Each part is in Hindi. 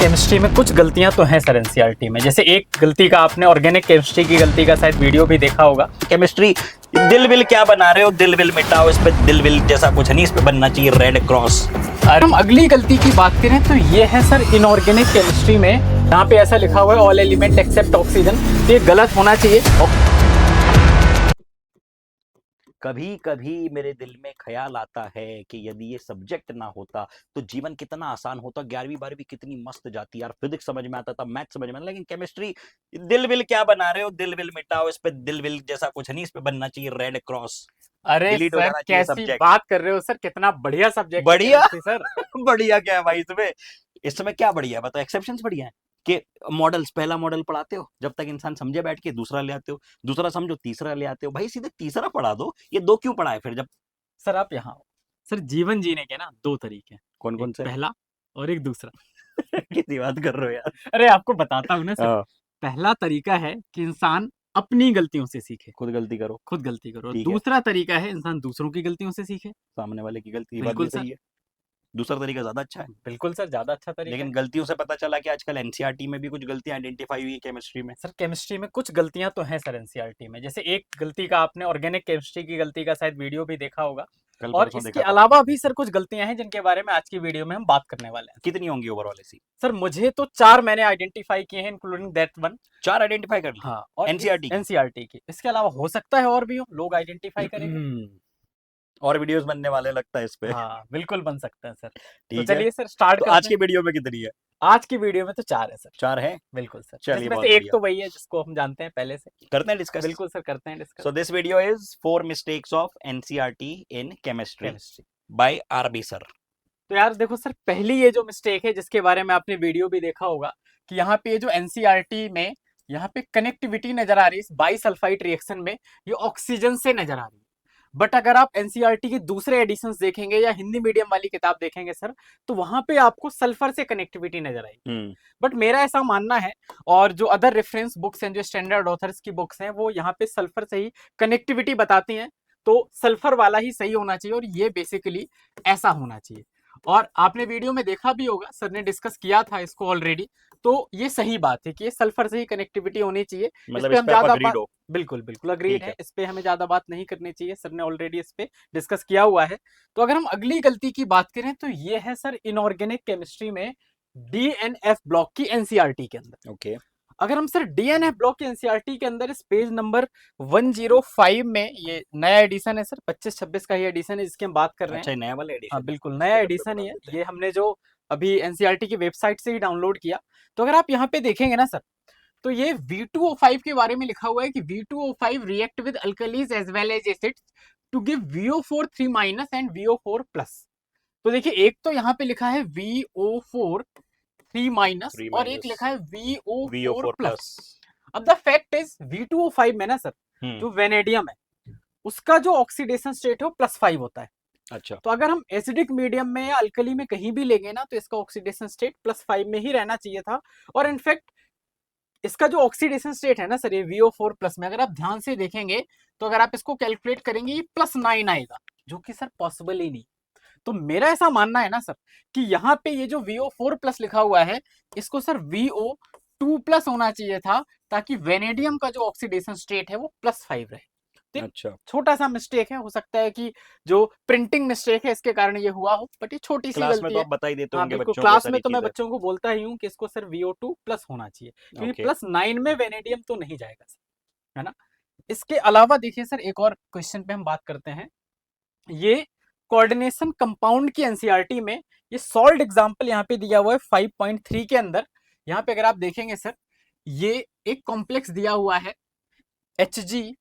केमिस्ट्री में कुछ गलतियां तो हैं सर एनसीईआरटी में। जैसे एक गलती का आपने ऑर्गेनिक केमिस्ट्री की गलती का शायद वीडियो भी देखा होगा। केमिस्ट्री दिल विल क्या बना रहे हो, दिल विल मिटाओ, इस पे दिल विल जैसा कुछ नहीं, इस पे बनना चाहिए रेड क्रॉस। अगर हम अगली गलती की बात करें तो ये है सर इनऑर्गेनिक केमिस्ट्री में, यहाँ पे ऐसा लिखा हुआ है ऑल एलिमेंट एक्सेप्ट ऑक्सीजन। ये गलत होना चाहिए। कभी कभी मेरे दिल में ख्याल आता है कि यदि ये सब्जेक्ट ना होता तो जीवन कितना आसान होता। 11वीं 12वीं कितनी मस्त जाती यार, फिजिक्स समझ में आता था, मैथ समझ में आता, लेकिन केमिस्ट्री दिल विल क्या बना रहे हो, दिल विल मिटाओ, इस पे दिल विल जैसा कुछ नहीं, इस पे बनना चाहिए रेड क्रॉस। अरे डिलीट हो सर जाना चाहिए कैसी सब्जेक्ट। बात कर रहे हो सर, कितना बढ़िया सब्जेक्ट है बढ़िया केमिस्ट्री सर। बढ़िया क्या है भाई इसमें? इस समय क्या बढ़िया है बताओ? एक्सेप्शंस बढ़िया है कि मॉडल्स, पहला मॉडल पढ़ाते हो, जब तक इंसान समझे बैठ के दूसरा ले आते हो, दूसरा समझो तीसरा ले आते हो। भाई सीधे तीसरा पढ़ा दो, ये दो क्यों पढ़ाए फिर? जब सर आप यहाँ आओ। सर जीवन जीने के ना दो तरीके हैं, कौन कौन एक से? पहला और एक दूसरा। कितनी बात कर रहे हो यार। अरे आपको बताता हूँ ना सर। हाँ, पहला तरीका है कि इंसान अपनी गलतियों से सीखे, खुद गलती करो, खुद गलती करो। ठीक है। दूसरा तरीका है इंसान दूसरों की गलतियों से सीखे। सामने वाले की गलती, ये बात बिल्कुल भी सर, सही है। दूसरा तरीका ज्यादा अच्छा है। बिल्कुल सर, ज्यादा अच्छा तरीका लेकिन है। गलतियों से पता चला कि आजकल एनसीईआरटी में भी कुछ गलतियां आइडेंटिफाई हुई है केमिस्ट्री में। सर केमिस्ट्री में कुछ गलतियां तो हैं सर एनसीईआरटी में। जैसे एक गलती का आपने ऑर्गेनिक केमिस्ट्री की गलती का शायद वीडियो भी देखा होगा। कल और परसों इसके देखा था। अलावा भी सर कुछ गलतियां हैं जिनके बारे में आज की वीडियो में हम बात करने वाले हैं। कितनी होंगी ओवरऑल ऐसी? सर मुझे तो 4 मैंने आइडेंटिफाई किए हैं, इंक्लूडिंग दैट वन। 4 आइडेंटिफाई कर ली हाँ, और एनसीईआरटी की? एनसीईआरटी की। इसके अलावा हो सकता है और भी हो, लोग आइडेंटिफाई करेंगे। और वीडियोस बनने वाले लगता है इस पे। हाँ बिल्कुल बन सकते हैं सर। तो ठीक है, चलिए सर स्टार्ट तो आज करते की हैं। वीडियो में कितनी है? आज की वीडियो में तो 4 है सर। 4 है? बिल्कुल सर, चलिए जिसमें बहुत से एक बढ़िया, तो वही है जिसको हम जानते हैं पहले से। करते हैं डिस्कस। बिल्कुल सर, करते हैं discuss. So this video is 4 mistakes of NCERT in chemistry chemistry. By RB sir. तो यार देखो सर, पहली ये जो मिस्टेक है जिसके बारे में आपने वीडियो भी देखा होगा कि यहाँ पे जो एनसीईआरटी में यहाँ पे कनेक्टिविटी नजर आ रही है इस बाइसल्फाइड रिएक्शन में, ये ऑक्सीजन से नजर आ रही है। बट अगर आप एनसीईआरटी के दूसरे एडिशंस देखेंगे या हिंदी मीडियम वाली किताब देखेंगे सर, तो वहां पे आपको सल्फर से कनेक्टिविटी नजर आएगी। बट मेरा ऐसा मानना है, और जो अदर रेफरेंस बुक्स हैं, जो स्टैंडर्ड ऑथर्स की बुक्स हैं, वो यहाँ पे सल्फर से ही कनेक्टिविटी बताती हैं। तो सल्फर वाला ही सही होना चाहिए और ये बेसिकली ऐसा होना चाहिए। और आपने वीडियो में देखा भी होगा, सर ने डिस्कस किया था इसको ऑलरेडी। तो ये सही बात है कि ये सल्फर से ही कनेक्टिविटी होनी चाहिए। इस मतलब पे इस हम पे आप ज्यादा अग्रीड हो? बिल्कुल बिल्कुल अग्रीड ठीक है, है। इस पे हमें ज्यादा बात नहीं करनी चाहिए, सर ने ऑलरेडी इस पे डिस्कस किया हुआ है। तो अगर हम अगली गलती की बात करें तो ये है सर इनऑर्गेनिक केमिस्ट्री में डीएनएफ ब्लॉक की एनसीईआरटी के अंदर। ओके। अगर हम सर डीएनएफ ब्लॉक की एनसीईआरटी के अंदर इस पेज नंबर 105 में, ये नया एडिशन है सर, 25-26 का ही एडिशन है जिसकी हम बात कर रहे हैं। अच्छा, नया वाला हाँ एडिशन है? बिल्कुल नया इसको डब्बे एडिशन बढ़ा ही है देते हैं। ये, हमने जो अभी एनसीईआरटी की वेबसाइट से ही डाउनलोड किया। तो अगर आप यहाँ पे देखेंगे ना सर, तो ये V2O5 के बारे में लिखा हुआ है कि V2O5 react with alkalis as well as acids to give VO4 3- and VO4+। तो देखिए, एक तो यहाँ पे लिखा है VO4 3- और एक लिखा है VO4+। VO4+। अब द फैक्ट इज V2O5 में ना सर, जो वेनेडियम है उसका जो ऑक्सीडेशन स्टेट है वो +5 होता है। अच्छा। तो अगर हम एसिडिक मीडियम में या अल्कली में कहीं भी लेंगे ना, तो इसका ऑक्सीडेशन स्टेट +5 में ही रहना चाहिए था। और इनफैक्ट इसका जो ऑक्सीडेशन स्टेट है ना सर, ये VO4+ में अगर आप ध्यान से देखेंगे, तो अगर आप इसको कैलकुलेट करेंगे ये +9 आएगा, जो कि सर पॉसिबल ही नहीं। तो मेरा ऐसा मानना है ना सर कि यहाँ पे ये जो VO4+ लिखा हुआ है, इसको सर VO2+ होना चाहिए था, ताकि वेनेडियम का जो ऑक्सीडेशन स्टेट है वो +5 रहे। तो अच्छा, छोटा सा मिस्टेक है, हो सकता है कि जो प्रिंटिंग मिस्टेक है इसके कारण ये हुआ हो, बट ये छोटी सी क्लास में गलती तो है। आप बता ही देते हाँ होंगे बिल्कुल, बच्चों को ये क्लास में सारी तो मैं चीजें। बच्चों को बोलता ही हूँ कि इसको सर VO2+ होना चाहिए, क्योंकि ओके। +9 में वेनेडियम तो नहीं जाएगा सर, है ना। इसके अलावा देखिए सर, एक और क्वेश्चन पे हम बात करते हैं। ये कोऑर्डिनेशन कंपाउंड की एनसीईआरटी में ये सॉल्ट एग्जांपल यहाँ पे दिया हुआ है 5.3 के अंदर। यहाँ पे अगर आप देखेंगे सर, ये एक कॉम्प्लेक्स दिया हुआ है Hg।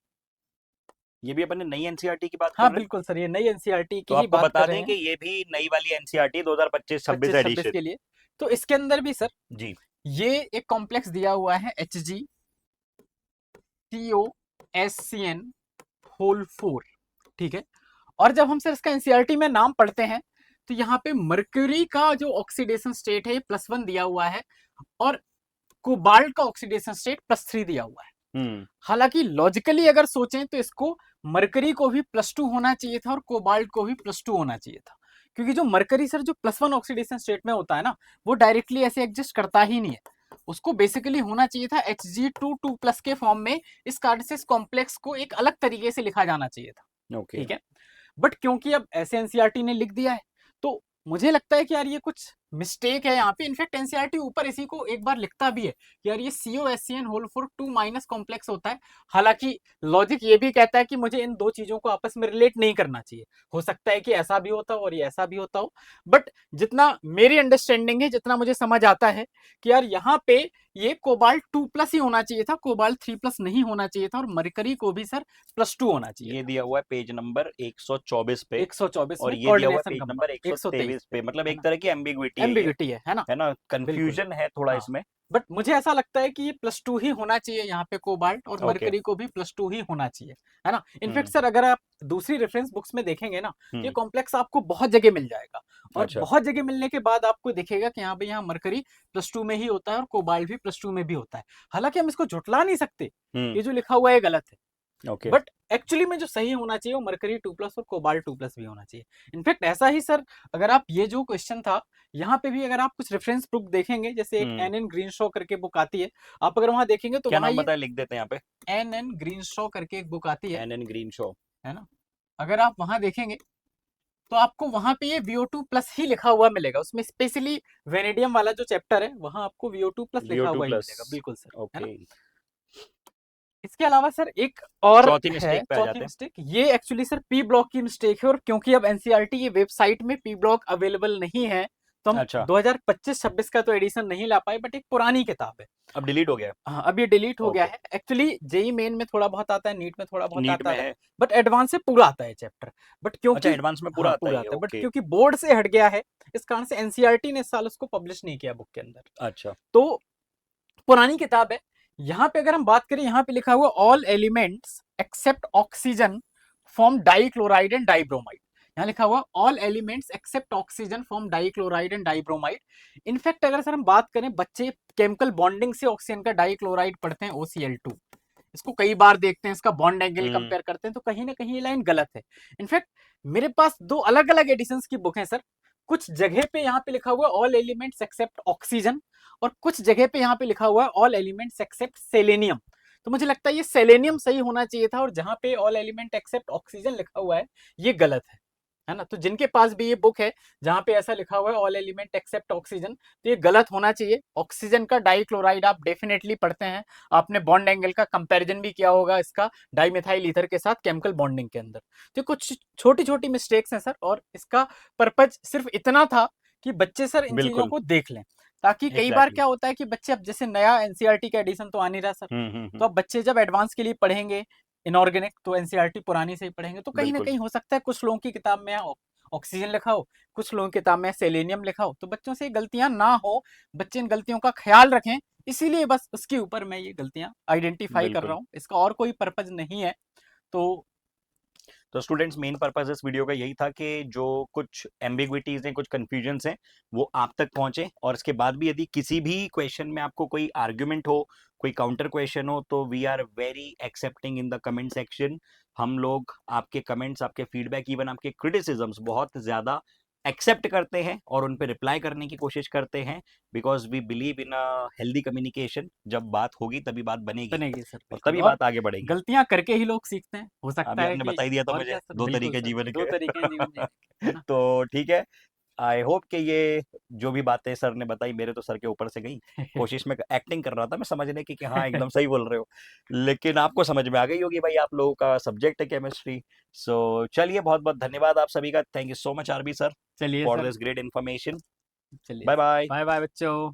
ये भी अपन ने नई एनसीईआरटी की बात कर हाँ रहे हैं? बिल्कुल सर, ये नई एनसीईआरटी तो की ही आपको बात बता कर रहे दें हैं, कि ये भी नई वाली एनसीईआरटी 2025-26 25-26 एडिशन। के लिए। तो इसके अंदर भी सर जी। ये एक कॉम्प्लेक्स दिया हुआ है HgCOSCN4। ठीक है। और जब हम सर इसका एनसीईआरटी में नाम पढ़ते हैं, तो यहाँ पे मर्क्यूरी का जो ऑक्सीडेशन स्टेट है +1 दिया हुआ है, और कोबाल्ट का ऑक्सीडेशन स्टेट +3 दिया हुआ है। हालांकि लॉजिकली अगर सोचें तो इसको मरकरी को भी +2 होना चाहिए था और कोबाल्ट को भी +2 होना चाहिए था, क्योंकि जो मरकरी सर जो +1 ऑक्सीडेशन स्टेट में होता है ना, वो डायरेक्टली ऐसे एग्जिस्ट करता ही नहीं है। उसको बेसिकली होना चाहिए था Hg2 2+ के फॉर्म में। इस कारण से इस कॉम्प्लेक्स को एक अलग तरीके से लिखा जाना चाहिए था। ओके ठीक है, बट क्योंकि अब ऐसे एनसीईआरटी ने लिख दिया है, तो मुझे लगता है कि यार ये कुछ मिस्टेक है यहाँ पे। इनफैक्ट एनसीईआरटी ऊपर इसी को एक बार लिखता भी है कि यार ये COSCN होल फॉर 2- कॉम्प्लेक्स होता है। हालांकि लॉजिक ये भी कहता है कि मुझे इन दो चीजों को आपस में रिलेट नहीं करना चाहिए। हो सकता है कि ऐसा भी होता हो और ये ऐसा भी होता हो, बट जितना मेरी अंडरस्टैंडिंग है, जितना मुझे समझ आता है कि यार यहाँ पे ये कोबाल्ट 2+ ही होना चाहिए था, कोबाल्ट 3+ नहीं होना चाहिए था, और मरकरी को भी सर +2 होना चाहिए ये था। दिया हुआ है पेज नंबर 124 पे 124 और में ये दिया हुआ है कोऑर्डिनेशन पेज कंपाउंड नंबर 123 123 पे, मतलब है एक ना, तरह की एम्बिग्विटी है ये, एम्बिग्विटी है ना, है ना, बिल्कुल। कंफ्यूजन है थोड़ा हाँ, इसमें। बट मुझे ऐसा लगता है कि ये +2 ही होना चाहिए यहाँ पे कोबाल्ट, और ओके। मरकरी को भी +2 ही होना चाहिए, है ना। इनफैक्ट हम्म सर अगर आप दूसरी रेफरेंस बुक्स में देखेंगे ना, तो ये हम्म कॉम्प्लेक्स आपको बहुत जगह मिल जाएगा, और अच्छा। बहुत जगह मिलने के बाद आपको दिखेगा कि यहाँ मरकरी +2 में ही होता है और कोबाल्ट भी +2 में भी होता है। हालांकि हम इसको झुटला नहीं सकते, हम्म ये जो लिखा हुआ है गलत है, ओके। बट एक्चुअली में जो सही होना चाहिए वो मरकरी 2+ और कोबाल्ट 2+ भी होना चाहिए। इनफैक्ट ऐसा ही सर, अगर आप ये जो क्वेश्चन था, यहाँ पे भी अगर आप कुछ रेफरेंस बुक देखेंगे, जैसे एक हम्म NN ग्रीनशॉ करके बुक आती है, आप अगर वहां देखेंगे तो क्या वहां नाम ये बताया, लिख देते हैं यहाँ पे। NN ग्रीनशॉ करके एक बुक आती एन ग्रीन शो। है ना। अगर आप वहां देखेंगे तो आपको वहां पे ये VO2+ ही लिखा हुआ मिलेगा, उसमें स्पेशली वेनेडियम वाला जो चैप्टर है वहां आपको VO2+ लिखा VO2 हुआ ही प्लस। मिलेगा, बिल्कुल सर, है ना। ओके। इसके अलावा सर एक और चौथी है मिस्टेक पे आ चौथी जाते हैं। मिस्टेक, ये एक्चुअली सर पी ब्लॉक की मिस्टेक है, और क्योंकि अब एनसीईआरटी की वेबसाइट में पी ब्लॉक अवेलेबल नहीं है, तो हम अच्छा, 2025-26 का तो एडिशन नहीं ला पाए, बट एक पुरानी किताब है। अब डिलीट हो गया। हाँ, अब ये डिलीट हो गया ओके। है। एक्चुअली जेई मेन में थोड़ा बहुत आता है, नीट में थोड़ा बहुत नीट आता में है, है। बट एडवांस से पूरा आता है चैप्टर। बट अच्छा, क्योंकि एडवांस में पूरा हाँ आता है पूरा ये, आता है, बट ओके। क्योंकि बोर्ड से हट गया है, इस कारण से एनसीईआरटी ने इस साल उसको पब्लिश नहीं किया बुक के अंदर। अच्छा। तो पुरानी किताब है। यहाँ पे अगर हम बात करें, यहाँ पे लिखा हुआ all elements except oxygen form dichloride and dibromide. यहाँ लिखा हुआ all elements except oxygen form dichloride and dibromide. In fact अगर सर हम बात करें, बच्चे केमिकल बॉन्डिंग से ऑक्सीजन का डाइक्लोराइड पढ़ते हैं OCl2, इसको कई बार देखते हैं, इसका बॉन्ड एंगल हम्म कंपेयर करते हैं, तो कहीं ना कहीं ये लाइन गलत है। इनफैक्ट मेरे पास दो अलग अलग एडिशंस की बुक है सर। कुछ जगह पे यहाँ पे लिखा हुआ है ऑल एलिमेंट्स एक्सेप्ट ऑक्सीजन, और कुछ जगह पे यहाँ पे लिखा हुआ है ऑल एलिमेंट्स एक्सेप्ट सेलेनियम। तो मुझे लगता है ये सेलेनियम सही होना चाहिए था, और जहाँ पे ऑल एलिमेंट एक्सेप्ट ऑक्सीजन लिखा हुआ है ये गलत है ना। तो जिनके पास भी ये बुक है जहाँ पे ऐसा लिखा हुआ है ऑल एलिमेंट एक्सेप्ट ऑक्सीजन, तो ये गलत होना चाहिए। ऑक्सीजन का डाइक्लोराइड आप डेफिनेटली पढ़ते हैं, आपने बॉन्ड एंगल का कंपैरिजन भी किया होगा इसका डाइमेथाइल ईथर के साथ केमिकल बॉन्डिंग के अंदर। तो कुछ छोटी छोटी मिस्टेक्स हैं सर, और इसका पर्पज सिर्फ इतना था कि बच्चे सर इन चीजों बिल्कुल। को देख लें, ताकि कई बार एग्जैक्टली। क्या होता है कि बच्चे, अब जैसे नया एनसीईआरटी का एडिशन तो आ नहीं रहा सर, तो अब बच्चे जब एडवांस के लिए पढ़ेंगे इनऑर्गेनिक, तो एनसीईआरटी पुरानी से ही पढ़ेंगे, तो कहीं ना बिल्कुल। कहीं हो सकता है कुछ लोगों की किताब में ऑक्सीजन लिखा हो, कुछ लोगों की किताब में सेलेनियम लिखा हो, तो बच्चों से गलतियां ना हो, बच्चे इन गलतियों का ख्याल रखें। इसीलिए बस उसके ऊपर मैं ये गलतियां आइडेंटिफाई कर रहा बिल्कुल। हूँ, इसका और कोई पर्पज नहीं है। तो तो स्टूडेंट्स, मेन पर्पस इस वीडियो का यही था कि जो कुछ एम्बिग्विटीज हैं, कुछ कंफ्यूजन्स हैं, वो आप तक पहुंचे, और इसके बाद भी यदि किसी भी क्वेश्चन में आपको कोई आर्ग्यूमेंट हो, कोई काउंटर क्वेश्चन हो, तो we are very accepting in the comment section. हम लोग आपके कमेंट्स, आपके फीडबैक, इवन आपके क्रिटिसिज्म्स बहुत ज्यादा एक्सेप्ट करते हैं और उन पर रिप्लाई करने की कोशिश करते हैं, because we believe in a healthy communication. जब बात होगी तभी बात बनेगी, बनेगी सर, और बिल्कुल। तभी और बात आगे बढ़ेगी। गलतियां करके ही लोग सीखते हैं, हो सकता अभी है आपने कि, बता ही दिया था और मुझे क्या सर, दो बिल्कुल तरीके सर, जीवन दो के। तरीके हैं जीवन जीने के, है ना। तो ठीक है। आई होप कि ये जो भी बातें सर ने बताई, मेरे तो सर के ऊपर से गई। कोशिश में एक्टिंग कर रहा था मैं समझने की कि हाँ एकदम सही बोल रहे हो, लेकिन आपको समझ में आ गई होगी भाई, आप लोगों का सब्जेक्ट है केमिस्ट्री। सो चलिए, बहुत बहुत धन्यवाद आप सभी का। Thank you so much R सर sir for sir, this great information. चलिए, बाय बाय। बाय बाय बच्चों।